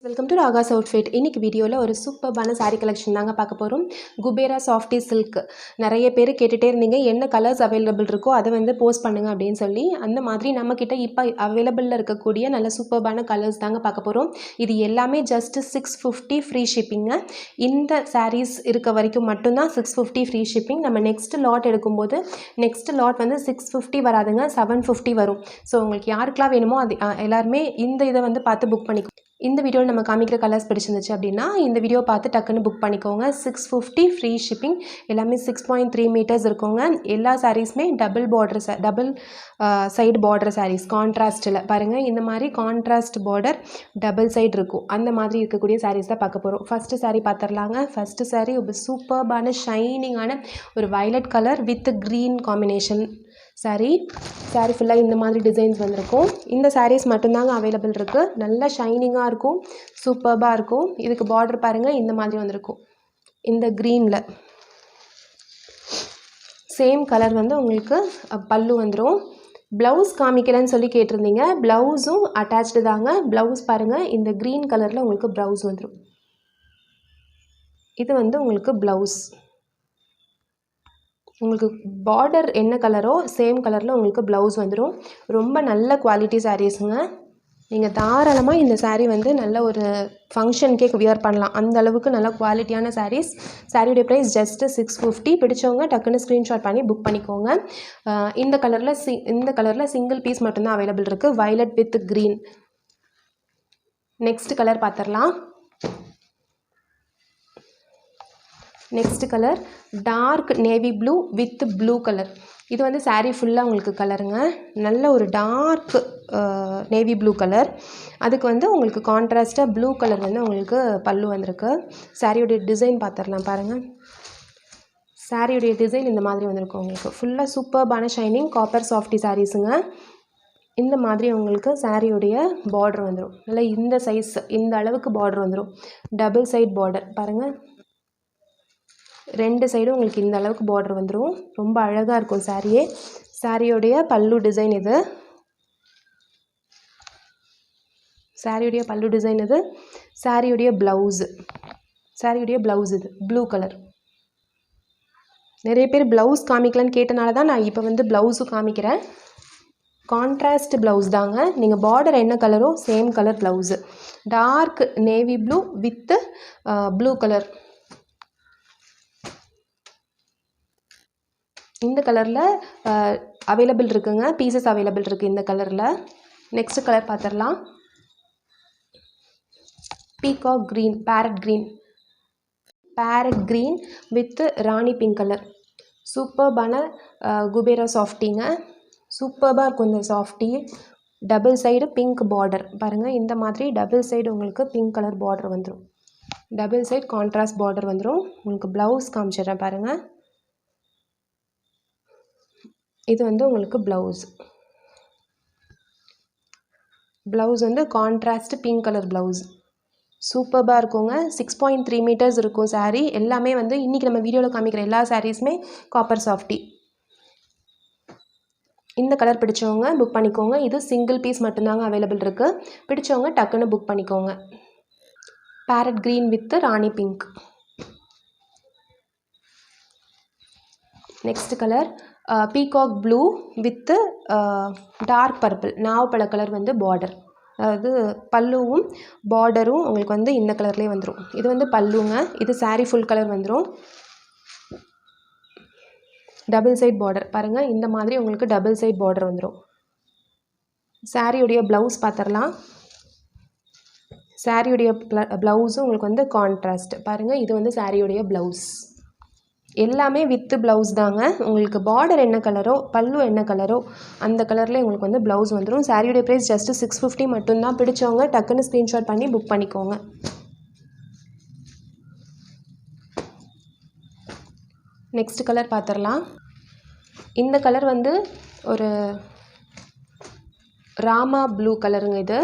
Welcome to Raga's outfit. இன்னைக்கு வீடியோவில் ஒரு சூப்பர்பான சாரீ கலெக்ஷன் தாங்க பார்க்க போகிறோம். Kubera softy silk. நிறைய பேர் கேட்டுகிட்டே இருந்தீங்க என்ன கலர்ஸ் அவைலபிள் இருக்கோ அதை வந்து போஸ்ட் பண்ணுங்க அப்படின்னு சொல்லி. அந்த மாதிரி நம்மக்கிட்ட இப்போ அவைலபிளில் இருக்கக்கூடிய நல்ல சூப்பர்பான கலர்ஸ் தாங்க பார்க்க போகிறோம். இது எல்லாமே ஜஸ்ட் 650 ஃப்ரீ ஷிப்பிங்க. இந்த சாரீஸ் இருக்க வரைக்கும் மட்டும்தான் 650 ஃப்ரீ ஷிப்பிங். நம்ம நெக்ஸ்ட் லாட் எடுக்கும்போது நெக்ஸ்ட் லாட் வந்து 650 வராதுங்க, 750 வரும். ஸோ உங்களுக்கு யாருக்கெல்லாம் வேணுமோ அது எல்லாருமே இந்த இதை வந்து பார்த்து புக் பண்ணிக்கோ. இந்த வீடியோவில் நம்ம காமிக்கிற கலர்ஸ் பிடிச்சிருந்துச்சு அப்படின்னா இந்த வீடியோ பார்த்து டக்குன்னு புக் பண்ணிக்கோங்க. 650 ஃப்ரீ ஷிப்பிங். எல்லாமே 6.3 மீட்டர்ஸ் இருக்குங்க. எல்லா சாரீஸுமே டபுள் சைடு பார்டர் சாரீஸ் கான்ட்ராஸ்ட்டில் பாருங்கள். இந்த மாதிரி கான்ட்ராஸ்ட் பார்டர் டபுள் சைடு இருக்கும். அந்த மாதிரி இருக்கக்கூடிய சாரீஸ் தான் பார்க்க போகிறோம். ஃபஸ்ட்டு சாரீ பார்த்துடலாங்க. ஃபஸ்ட்டு சாரீ ஒரு சூப்பர்பான ஷைனிங்கான ஒரு violet colour with green combination sari ஃபுல்லாக இந்த மாதிரி டிசைன்ஸ் வந்திருக்கும். இந்த சாரீஸ் மட்டும்தாங்க அவைலபிள் இருக்குது. நல்லா ஷைனிங்காக இருக்கும், சூப்பர்பாக இருக்கும். இதுக்கு பார்டர் பாருங்கள், இந்த மாதிரி வந்திருக்கும். இந்த க்ரீனில் சேம் கலர் வந்து உங்களுக்கு பல்லு வந்துடும். ப்ளவுஸ் காமிக்கலன்னு சொல்லி கேட்டிருந்தீங்க. ப்ளவுஸும் அட்டாச்சு தாங்க. ப்ளவுஸ் பாருங்கள், இந்த க்ரீன் கலரில் உங்களுக்கு ப்ளவுஸ் வந்துடும். இது வந்து உங்களுக்கு ப்ளவுஸ். உங்களுக்கு பார்டர் என்ன கலரோ சேம் கலரில் உங்களுக்கு ப்ளவுஸ் வந்துடும். ரொம்ப நல்ல குவாலிட்டி சாரீஸுங்க. நீங்கள் தாராளமாக இந்த சாரீ வந்து நல்ல ஒரு ஃபங்க்ஷனுக்கே வியர் பண்ணலாம். அந்த அளவுக்கு நல்ல குவாலிட்டியான சாரீஸ். சாரியுடைய ப்ரைஸ் ஜஸ்ட்டு 650. பிடிச்சவங்க டக்குன்னு ஸ்க்ரீன்ஷாட் பண்ணி புக் பண்ணிக்கோங்க. இந்த கலரில் சிங்கிள் பீஸ் மட்டும்தான் அவைலபிள் இருக்குது. Violet with green. Next colour பார்த்துடலாம். Next colour dark navy blue with blue colour. இது வந்து சாரீ ஃபுல்லாக உங்களுக்கு கலருங்க. நல்ல ஒரு டார்க் நேவி ப்ளூ கலர். அதுக்கு வந்து உங்களுக்கு கான்ட்ராஸ்ட்டாக ப்ளூ கலர் வந்து உங்களுக்கு பல்லு வந்திருக்கு. சாரியுடைய டிசைன் பார்த்துடலாம் பாருங்கள். சாரியுடைய டிசைன் இந்த மாதிரி வந்திருக்கு. உங்களுக்கு ஃபுல்லாக சூப்பர்பான ஷைனிங் காப்பர் சாஃப்டி சாரீஸுங்க. இந்த மாதிரி உங்களுக்கு சாரியுடைய பார்டர் வந்துடும். நல்லா இந்த சைஸ் இந்த அளவுக்கு பார்டர் வந்துடும். டபுள் சைட் பார்டர் பாருங்கள். ரெண்டு சைடும் உங்களுக்கு இந்த அளவுக்கு பார்டர் வந்துடும். ரொம்ப அழகாக இருக்கும் சாரியே. சாரியோடைய பல்லு டிசைன் இது. சாரியுடைய பல்லு டிசைன் இது. சாரியுடைய ப்ளவுஸு இது ப்ளூ கலர். நிறைய பேர் ப்ளவுஸ் காமிக்கலான்னு கேட்டனால தான் நான் இப்போ வந்து ப்ளவுஸும் காமிக்கிறேன். கான்ட்ராஸ்ட் ப்ளவுஸ் தாங்க. நீங்கள் பார்டர் என்ன கலரோ same colour blouse. Dark navy blue with blue colour. இந்த கலரில் அவைலபிள் இருக்குங்க. பீசஸ் அவைலபிள் இருக்குது இந்த கலரில். நெக்ஸ்ட் கலர் பார்த்துடலாம். Peacock green, parrot green with rani pink colour. சூப்பர்பான குபேரா சாஃப்டிங்க. சூப்பர்பாக இருக்கும் இந்த சாஃப்டி. டபுள் சைடு பிங்க் பார்டர் பாருங்கள். இந்த மாதிரி டபுள் சைடு உங்களுக்கு பிங்க் கலர் பார்டர் வந்துடும். டபுள் சைடு கான்ட்ராஸ்ட் பார்டர் வந்துடும். உங்களுக்கு ப்ளவுஸ் காமிச்சிடுறேன் பாருங்கள். இது வந்து உங்களுக்கு ப்ளவுஸ் வந்து கான்ட்ராஸ்ட் பிங்க் கலர் ப்ளவுஸ். சூப்பர்பாக இருக்குங்க. 6.3 மீட்டர்ஸ் இருக்கும் சாரீ. எல்லாமே வந்து இன்றைக்கி நம்ம வீடியோவில் காமிக்கிற எல்லா சாரீஸுமே காப்பர் சாஃப்டி. இந்த கலர் பிடிச்சவங்க புக் பண்ணிக்கோங்க. இது சிங்கிள் பீஸ் மட்டும்தாங்க அவைலபிள் இருக்குது. பிடிச்சவங்க டக்குன்னு புக் பண்ணிக்கோங்க. Parrot green with rani pink. Next colour peacock blue with dark purple. நாவப்பழ கலர் வந்து பார்டர். அதாவது பல்லுவும் பார்டரும் உங்களுக்கு வந்து இந்த கலர்லேயே வந்துடும். இது வந்து பல்லுங்க. இது சாரீ ஃபுல் கலர் வந்துடும். டபுள் சைட் பார்டர் பாருங்கள். இந்த மாதிரி உங்களுக்கு டபுள் சைட் பார்டர் வந்துடும். சாரியுடைய ப்ளவுஸ் பார்த்துடலாம். சாரியுடைய ப்ளவுஸும் உங்களுக்கு வந்து கான்ட்ராஸ்ட் பாருங்கள். இது வந்து சாரியுடைய ப்ளவுஸ். எல்லாமே வித்து ப்ளவுஸ் தாங்க. உங்களுக்கு பார்டர் என்ன கலரோ பல்லு என்ன கலரோ அந்த கலரில் உங்களுக்கு வந்து ப்ளவுஸ் வந்துடும். சாரியுடைய ப்ரைஸ் ஜஸ்ட்டு 650 மட்டும்தான். பிடிச்சவங்க டக்குன்னு ஸ்க்ரீன்ஷாட் பண்ணி புக் பண்ணிக்கோங்க. நெக்ஸ்ட் கலர் பார்த்துடலாம். இந்த கலர் வந்து ஒரு ராமா ப்ளூ கலருங்க இது.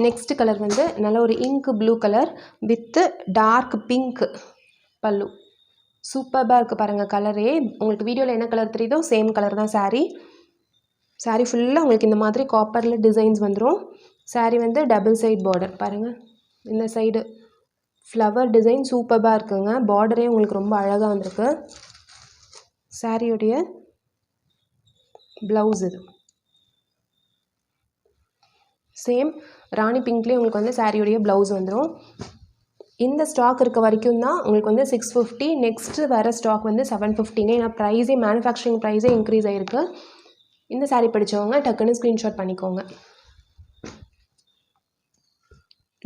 நெக்ஸ்ட் கலர் வந்து நல்ல ஒரு ink blue colour with dark pink pallu. சூப்பர்பாக இருக்குது பாருங்கள் கலரே. உங்களுக்கு வீடியோவில் என்ன கலர் தெரியுதோ சேம் கலர் தான் சாரீ. saree ஃபுல்லாக உங்களுக்கு இந்த மாதிரி காப்பரில் டிசைன்ஸ் வந்துடும். saree வந்து டபுள் சைட் பார்டர் பாருங்கள், இந்த சைடு ஃப்ளவர் டிசைன் சூப்பராக இருக்குங்க. பார்டரே உங்களுக்கு ரொம்ப அழகாக வந்திருக்கு. சாரியுடைய ப்ளவுஸ் இது சேம் ராணி பிங்க்லேயே உங்களுக்கு வந்து சாரியுடைய ப்ளவுஸ் வந்துடும். இந்த ஸ்டாக் இருக்க வரைக்கும் தான் உங்களுக்கு வந்து 650. நெக்ஸ்ட்டு வர ஸ்டாக் வந்து 750ங்க. ஏன்னா ப்ரைஸே மேனுஃபேக்சரிங் ப்ரைஸே இன்க்ரீஸ் ஆகிருக்கு. இந்த சாரீ பிடிச்சவங்க டக்குன்னு ஸ்க்ரீன்ஷாட் பண்ணிக்கோங்க.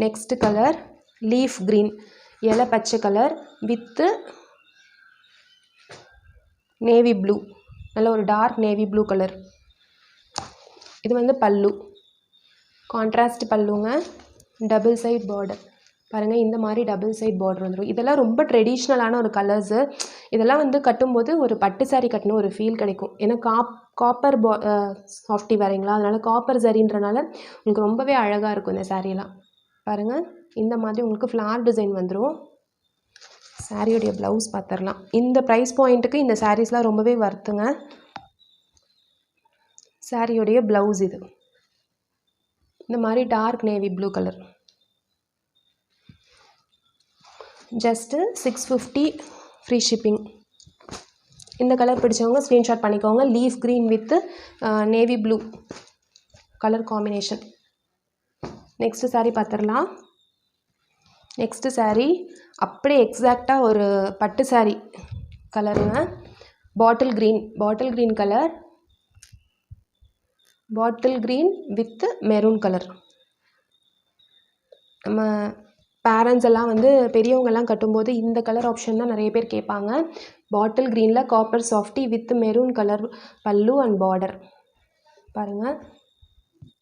நெக்ஸ்ட் கலர் லீஃப் க்ரீன், இலை பச்சை கலர் வித்து நேவி ப்ளூ, நல்ல ஒரு டார்க் நேவி ப்ளூ கலர். இது வந்து பல்லு, கான்ட்ராஸ்ட் பல்லுங்க. டபுள் சைட் பார்டர் பாருங்கள், இந்த மாதிரி டபுள் சைட் பார்டர் வந்துடும். இதெல்லாம் ரொம்ப ட்ரெடிஷ்னலான ஒரு கலர்ஸு. இதெல்லாம் வந்து கட்டும்போது ஒரு பட்டு சாரீ கட்டணும் ஒரு ஃபீல் கிடைக்கும். ஏன்னா காப்பர் சாஃப்டி வரீங்களா, அதனால் காப்பர் சரின்றனால உங்களுக்கு ரொம்பவே அழகாக இருக்கும் இந்த சாரீலாம். பாருங்கள், இந்த மாதிரி உங்களுக்கு ஃப்ளார் டிசைன் வந்துடும். சாரியுடைய ப்ளவுஸ் பார்த்துடலாம். இந்த ப்ரைஸ் பாயிண்ட்டுக்கு இந்த சாரீஸ்லாம் ரொம்பவே வர்த்துங்க. சாரியுடைய ப்ளவுஸ் இது இந்த மாதிரி dark navy blue colour. Just 650 free shipping. இந்த கலர் பிடிச்சவங்க ஸ்க்ரீன்ஷாட் பண்ணிக்கோங்க. Leaf green with navy blue colour combination. Next sari பார்த்துடலாம். நெக்ஸ்ட்டு சாரீ அப்படியே எக்ஸாக்டாக ஒரு பட்டு சாரீ கலருங்க. Bottle green colour, bottle green with maroon colour. நம்ம பேரண்ட்ஸ் எல்லாம் வந்து பெரியவங்கெல்லாம் கட்டும்போது இந்த கலர் ஆப்ஷன் தான் நிறைய பேர் கேட்பாங்க. பாட்டில் க்ரீனில் copper softy with maroon colour பல்லு அண்ட் பார்டர். பாருங்கள்,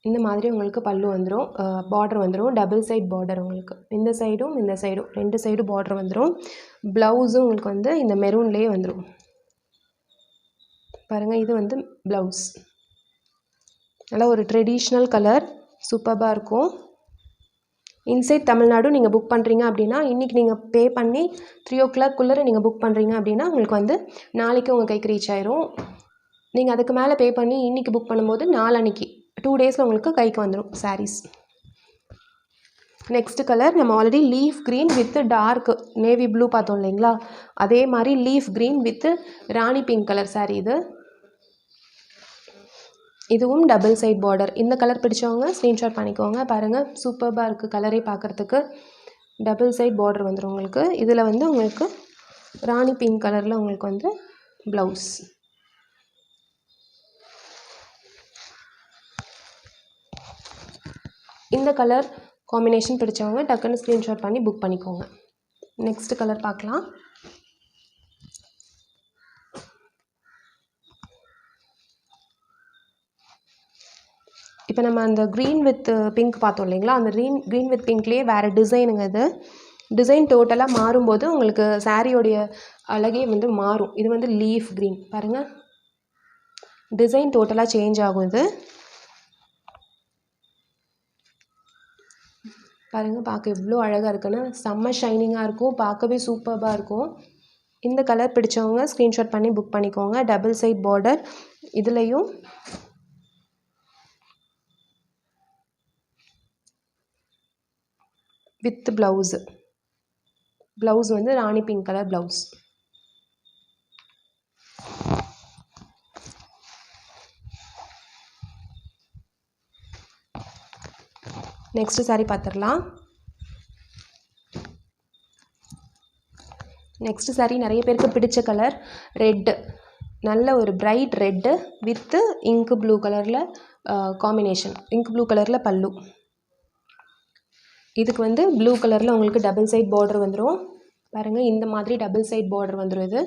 இந்த மாதிரி உங்களுக்கு பல்லு வந்துடும், பார்டர் வந்துடும். டபுள் சைட் பார்டர் உங்களுக்கு இந்த சைடும் ரெண்டு சைடும் பார்டர் வந்துடும். ப்ளவுஸும் உங்களுக்கு வந்து இந்த மெரூன்லேயே வந்துடும். பாருங்கள், இது வந்து ப்ளவுஸ். நல்லா ஒரு ட்ரெடிஷ்னல் கலர், சூப்பராக இருக்கும். இன்சைட் தமிழ்நாடு நீங்கள் புக் பண்ணுறீங்க அப்படின்னா இன்றைக்கி நீங்கள் பே பண்ணி 3 o'clock நீங்கள் புக் பண்ணுறீங்க அப்படின்னா உங்களுக்கு வந்து நாளைக்கு உங்கள் கைக்கு ரீச் ஆயிரும். நீங்கள் அதுக்கு மேலே பே பண்ணி இன்றைக்கி புக் பண்ணும்போது நாளன்னைக்கு 2 days உங்களுக்கு கைக்கு வந்துடும் சாரீஸ். நெக்ஸ்ட் கலர் நம்ம already leaf green with dark navy blue பார்த்தோம் இல்லைங்களா, அதே மாதிரி leaf green with rani pink colour sari இது. இதுவும் டபுள் சைட் பார்டர். இந்த கலர் பிடிச்சவங்க ஸ்க்ரீன்ஷாட் பண்ணிக்கோங்க. பாருங்கள், சூப்பராக இருக்குது கலரே பார்க்குறதுக்கு. டபுள் சைட் பார்டர் வந்துடும் உங்களுக்கு. இதில் வந்து உங்களுக்கு ராணி பிங்க் கலரில் உங்களுக்கு வந்து ப்ளவுஸ். இந்த கலர் காம்பினேஷன் பிடிச்சவங்க டக்குன்னு ஸ்க்ரீன்ஷாட் பண்ணி புக் பண்ணிக்கோங்க. நெக்ஸ்ட் கலர் பார்க்கலாம். இப்போ நம்ம அந்த க்ரீன் வித் பிங்க் பார்த்தோம் இல்லைங்களா, அந்த க்ரீன் வித் பிங்க்லேயே வேறு டிசைனுங்க. இது டிசைன் டோட்டலாக மாறும்போது உங்களுக்கு சாரியோடைய அழகே வந்து மாறும். இது வந்து லீஃப் க்ரீன் பாருங்கள், டிசைன் டோட்டலாக சேஞ்ச் ஆகும். இது பாருங்கள், பார்க்க எவ்வளோ அழகாக இருக்குன்னு. செம்ம ஷைனிங்காக இருக்கும், பார்க்கவே சூப்பராக இருக்கும். இந்த கலர் பிடிச்சவங்க ஸ்க்ரீன்ஷாட் பண்ணி புக் பண்ணிக்கோங்க. டபுள் சைட் பார்டர், இதுலேயும் வித் ப்ளவுஸ் வந்து rani pink colour blouse. Next saree பார்த்துடலாம். நெக்ஸ்ட் சாரீ நிறைய பேருக்கு பிடிச்ச கலர் ரெட்டு, நல்ல ஒரு bright red with ink blue கலரில் காம்பினேஷன். இங்க் ப்ளூ கலரில் பல்லு. இதுக்கு வந்து ப்ளூ கலரில் உங்களுக்கு டபுள் சைட் பார்டர் வந்துடும். பாருங்கள், இந்த மாதிரி டபுள் சைட் பார்டர் வந்துடும். இது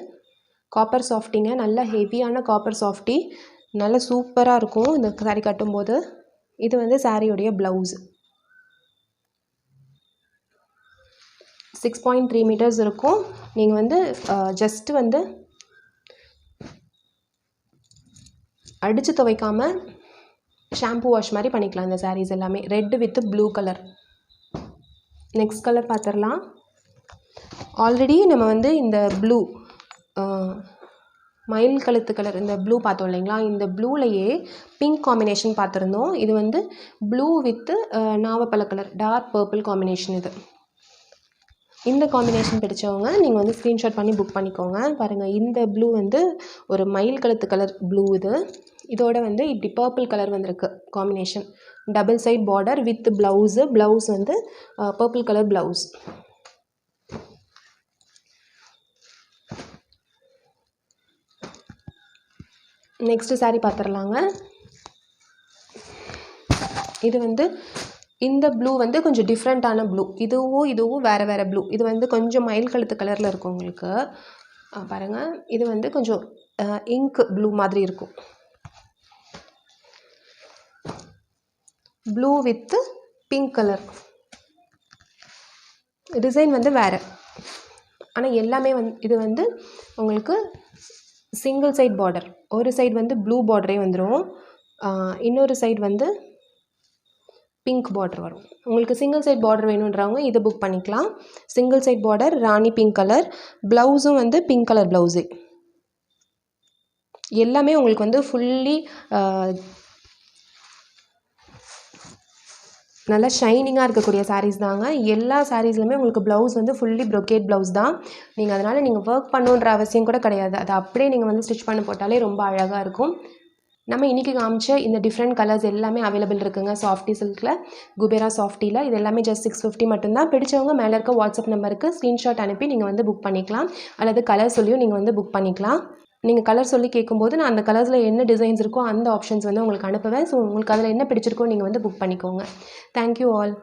காப்பர் சாஃப்டிங்க, நல்ல ஹெவியான காப்பர் சாஃப்டி, நல்ல சூப்பராக இருக்கும் இந்த சாரீ கட்டும்போது. இது வந்து சாரியுடைய ப்ளவுஸ். 6.3 meters இருக்கும். நீங்கள் வந்து ஜஸ்ட்டு வந்து அடித்து துவைக்காமல் ஷாம்பு வாஷ் மாதிரி பண்ணிக்கலாம். இந்த சாரீஸ் எல்லாமே red with blue colour. Next colour பார்த்துடலாம். ஆல்ரெடி நம்ம வந்து இந்த ப்ளூ மயில் கழுத்து கலர் இந்த ப்ளூ பார்த்தோம் இல்லைங்களா, இந்த ப்ளூலையே பிங்க் காம்பினேஷன் பார்த்துருந்தோம். இது வந்து ப்ளூ வித்து நாவப்பழ கலர் டார்க் பர்பிள் காம்பினேஷன் இது. இந்த காம்பினேஷன் பிடிச்சவங்க நீங்கள் வந்து ஸ்க்ரீன்ஷாட் பண்ணி புக் பண்ணிக்கோங்க. பாருங்கள், இந்த ப்ளூ வந்து ஒரு மயில் கழுத்து கலர் ப்ளூ இது. இதோட வந்து இப்படி பர்பிள் கலர் வந்திருக்கு combination. Double side border with blouse வந்து purple colour blouse. Next saree பார்த்துடலாங்க. இது வந்து இந்த ப்ளூ வந்து கொஞ்சம் டிஃப்ரெண்ட்டான ப்ளூ. இதுவும் வேறு ப்ளூ. இது வந்து கொஞ்சம் மயில் கழுத்து கலரில் இருக்கும் உங்களுக்கு. பாருங்கள், இது வந்து கொஞ்சம் இங்க் ப்ளூ மாதிரி இருக்கும். Blue with pink colour. Design வந்து வேறு, ஆனால் எல்லாமே இது வந்து உங்களுக்கு சிங்கிள் சைட் பார்டர். ஒரு சைடு வந்து ப்ளூ பார்டரே வந்துடும், இன்னொரு சைடு வந்து பிங்க் பார்டர் வரும். உங்களுக்கு சிங்கிள் சைட் பார்டர் வேணுன்றவங்க இதை புக் பண்ணிக்கலாம். சிங்கிள் சைட் பார்டர் ராணி பிங்க் கலர். ப்ளவுஸும் வந்து பிங்க் கலர் ப்ளவுஸே. எல்லாமே உங்களுக்கு வந்து ஃபுல்லி நல்லா ஷைனிங்காக இருக்கக்கூடிய சாரீஸ் தாங்க. எல்லா சாரீஸ்லையுமே உங்களுக்கு ப்ளவுஸ் வந்து ஃபுல்லி ப்ரொக்கேட் ப்ளவுஸ் தான். நீங்கள் அதனால் நீங்கள் ஒர்க் பண்ணுன்ற அவசியம் கூட கிடையாது. அது அப்படியே நீங்கள் வந்து ஸ்டிச் பண்ணி போட்டாலே ரொம்ப அழகாக இருக்கும். நம்ம இன்றைக்கி காமிச்ச இந்த டிஃப்ரெண்ட் கலர்ஸ் எல்லாமே அவைலபிள் இருக்குங்க சாஃப்டி சில்கில், குபேரா சாஃப்டியில். இது எல்லாமே ஜஸ்ட் 650 மட்டும்தான். பிடிச்சவங்க மேலே இருக்க வாட்ஸ்அப் நம்பருக்கு ஸ்க்ரீன்ஷாட் அனுப்பி நீங்கள் வந்து புக் பண்ணிக்கலாம். அல்லது கலர் சொல்லியும் நீங்கள் வந்து புக் பண்ணிக்கலாம். நீங்கள் கலர் சொல்லி கேட்கும்போது நான் அந்த கலர்ஸில் என்ன டிசைன்ஸ் இருக்கோ அந்த ஆப்ஷன்ஸ் வந்து உங்களுக்கு அனுப்புவேன். ஸோ உங்களுக்கு அதில் என்ன பிடிச்சிருக்கோ நீங்கள் வந்து புக் பண்ணிக்கோங்க. Thank you all.